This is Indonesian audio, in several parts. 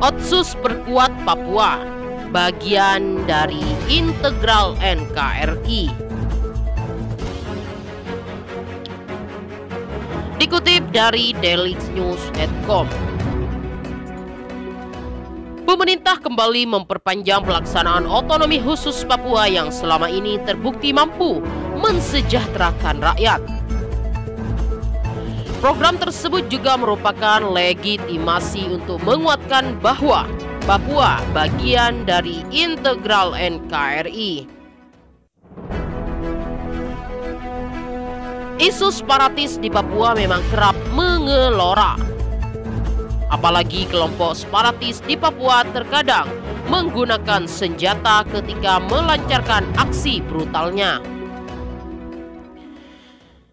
Otsus perkuat Papua, bagian dari integral NKRI. Dikutip dari dailynews.com, pemerintah kembali memperpanjang pelaksanaan otonomi khusus Papua yang selama ini terbukti mampu mensejahterakan rakyat. Program tersebut juga merupakan legitimasi untuk menguatkan bahwa Papua bagian dari integral NKRI. Isu separatis di Papua memang kerap mengelora. Apalagi kelompok separatis di Papua terkadang menggunakan senjata ketika melancarkan aksi brutalnya.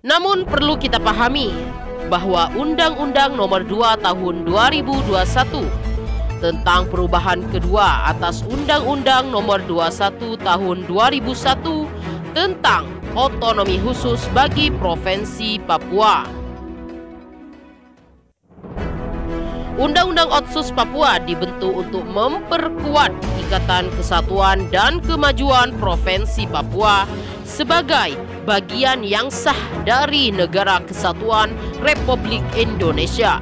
Namun perlu kita pahami bahwa Undang-Undang Nomor 2 Tahun 2021 tentang perubahan kedua atas Undang-Undang Nomor 21 Tahun 2001 tentang otonomi khusus bagi Provinsi Papua. Undang-Undang Otsus Papua dibentuk untuk memperkuat Ikatan Kesatuan dan Kemajuan Provinsi Papua sebagai bagian yang sah dari Negara Kesatuan Republik Indonesia.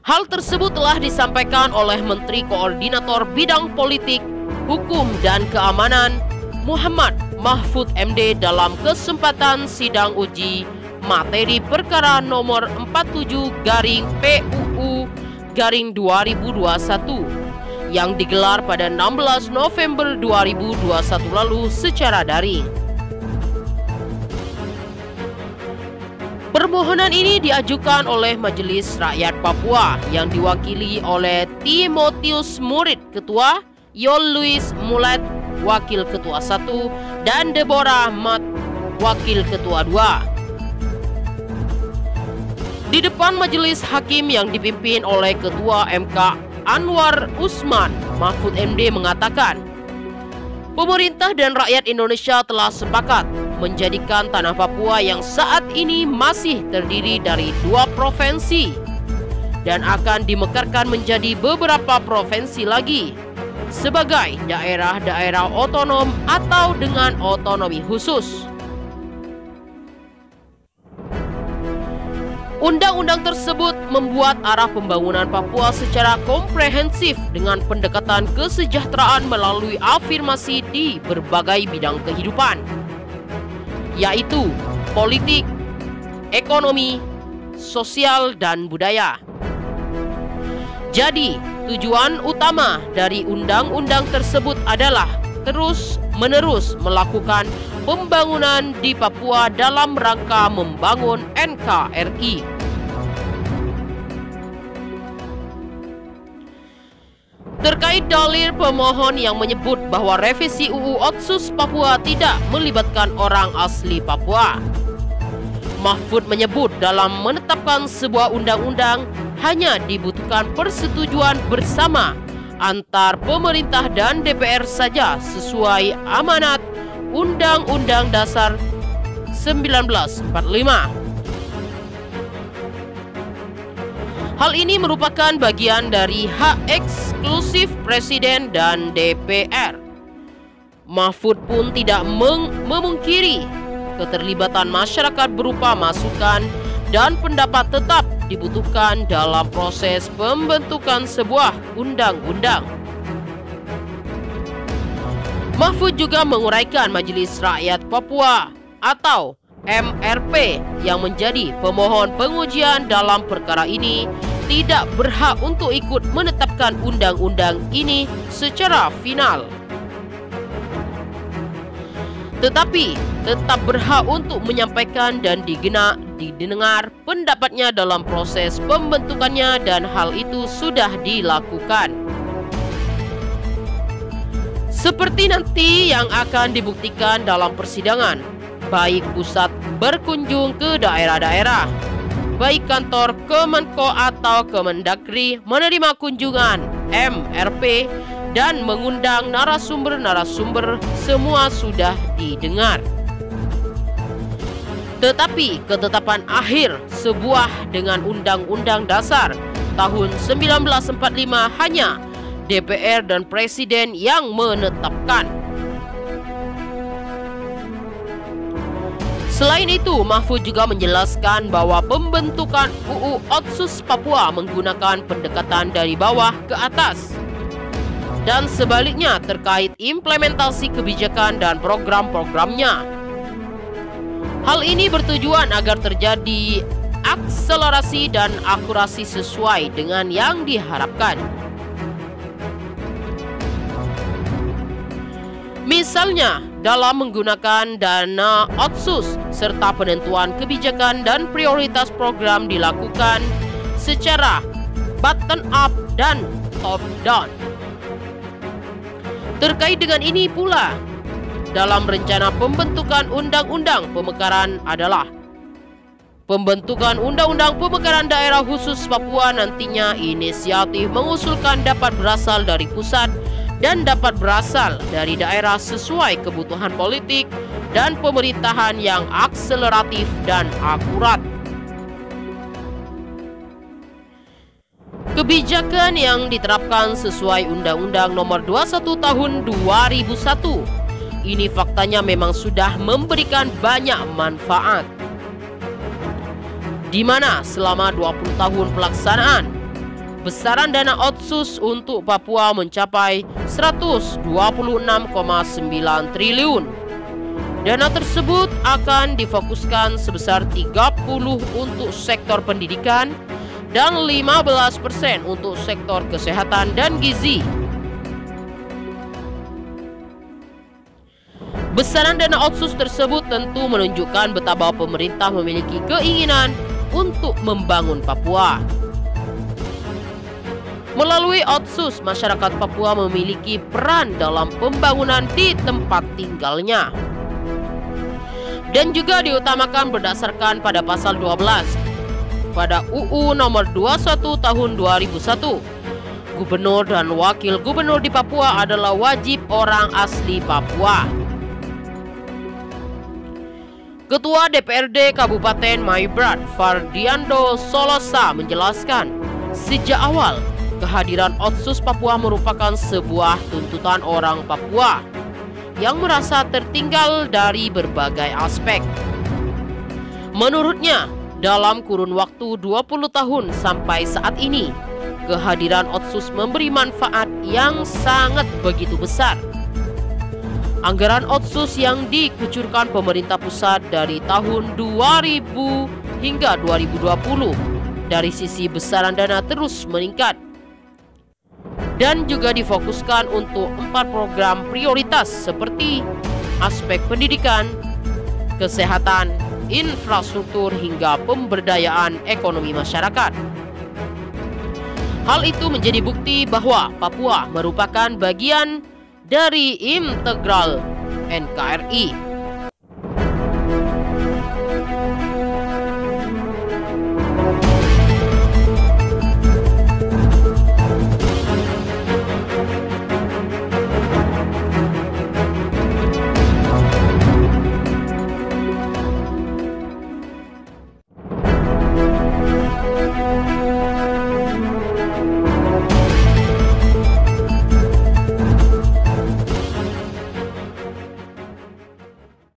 Hal tersebut telah disampaikan oleh Menteri Koordinator Bidang Politik, Hukum dan Keamanan Muhammad Mahfud MD dalam kesempatan sidang uji materi perkara nomor 47-PUU-2021 yang digelar pada 16 November 2021 lalu secara daring. Permohonan ini diajukan oleh Majelis Rakyat Papua yang diwakili oleh Timotius Murid Ketua, Yol Louis Mulet Wakil Ketua 1, dan Deborah Mat Wakil Ketua 2. Di depan majelis hakim yang dipimpin oleh Ketua MK Anwar Usman, Mahfud MD mengatakan, pemerintah dan rakyat Indonesia telah sepakat menjadikan tanah Papua yang saat ini masih terdiri dari 2 provinsi dan akan dimekarkan menjadi beberapa provinsi lagi sebagai daerah-daerah otonom atau dengan otonomi khusus. Undang-undang tersebut membuat arah pembangunan Papua secara komprehensif dengan pendekatan kesejahteraan melalui afirmasi di berbagai bidang kehidupan, yaitu politik, ekonomi, sosial, dan budaya. Jadi, tujuan utama dari undang-undang tersebut adalah terus-menerus melakukan pembangunan di Papua dalam rangka membangun NKRI. Terkait dalil pemohon yang menyebut bahwa revisi UU Otsus Papua tidak melibatkan orang asli Papua, Mahfud menyebut dalam menetapkan sebuah undang-undang hanya dibutuhkan persetujuan bersama antar pemerintah dan DPR saja sesuai amanat Undang-Undang Dasar 1945. Hal ini merupakan bagian dari hak eksklusif Presiden dan DPR. Mahfud pun tidak memungkiri keterlibatan masyarakat berupa masukan dan pendapat tetap dibutuhkan dalam proses pembentukan sebuah undang-undang. Mahfud juga menguraikan Majelis Rakyat Papua atau MRP yang menjadi pemohon pengujian dalam perkara ini tidak berhak untuk ikut menetapkan undang-undang ini secara final, tetapi tetap berhak untuk menyampaikan dan didengar pendapatnya dalam proses pembentukannya, dan hal itu sudah dilakukan. Seperti nanti yang akan dibuktikan dalam persidangan, baik pusat berkunjung ke daerah-daerah, baik kantor Kemenko atau Kemendagri menerima kunjungan MRP dan mengundang narasumber-narasumber, semua sudah didengar. Tetapi ketetapan akhir sebuah dengan Undang-Undang Dasar tahun 1945 hanya DPR dan Presiden yang menetapkan. Selain itu, Mahfud juga menjelaskan bahwa pembentukan UU Otsus Papua menggunakan pendekatan dari bawah ke atas dan sebaliknya terkait implementasi kebijakan dan program-programnya. Hal ini bertujuan agar terjadi akselerasi dan akurasi sesuai dengan yang diharapkan. Misalnya, dalam menggunakan dana Otsus serta penentuan kebijakan dan prioritas program dilakukan secara bottom up dan top down. Terkait dengan ini pula, dalam rencana pembentukan undang-undang pemekaran adalah pembentukan undang-undang pemekaran daerah khusus Papua nantinya inisiatif mengusulkan dapat berasal dari pusat dan dapat berasal dari daerah sesuai kebutuhan politik dan pemerintahan yang akseleratif dan akurat. Kebijakan yang diterapkan sesuai Undang-Undang Nomor 21 Tahun 2001 ini faktanya memang sudah memberikan banyak manfaat, di mana selama 20 tahun pelaksanaan, besaran dana Otsus untuk Papua mencapai 126,9 triliun. Dana tersebut akan difokuskan sebesar 30% untuk sektor pendidikan dan 15% untuk sektor kesehatan dan gizi. Besaran dana Otsus tersebut tentu menunjukkan betapa pemerintah memiliki keinginan untuk membangun Papua. Melalui Otsus, masyarakat Papua memiliki peran dalam pembangunan di tempat tinggalnya. Dan juga diutamakan berdasarkan pada pasal 12 pada UU Nomor 21 Tahun 2001. Gubernur dan wakil gubernur di Papua adalah wajib orang asli Papua. Ketua DPRD Kabupaten Maibrat, Fardiando Solosa, menjelaskan, sejak awal kehadiran Otsus Papua merupakan sebuah tuntutan orang Papua yang merasa tertinggal dari berbagai aspek. Menurutnya, dalam kurun waktu 20 tahun sampai saat ini, kehadiran Otsus memberi manfaat yang sangat begitu besar. Anggaran Otsus yang dikucurkan pemerintah pusat dari tahun 2000 hingga 2020 dari sisi besaran dana terus meningkat dan juga difokuskan untuk 4 program prioritas seperti aspek pendidikan, kesehatan, infrastruktur hingga pemberdayaan ekonomi masyarakat. Hal itu menjadi bukti bahwa Papua merupakan bagian dari integral NKRI.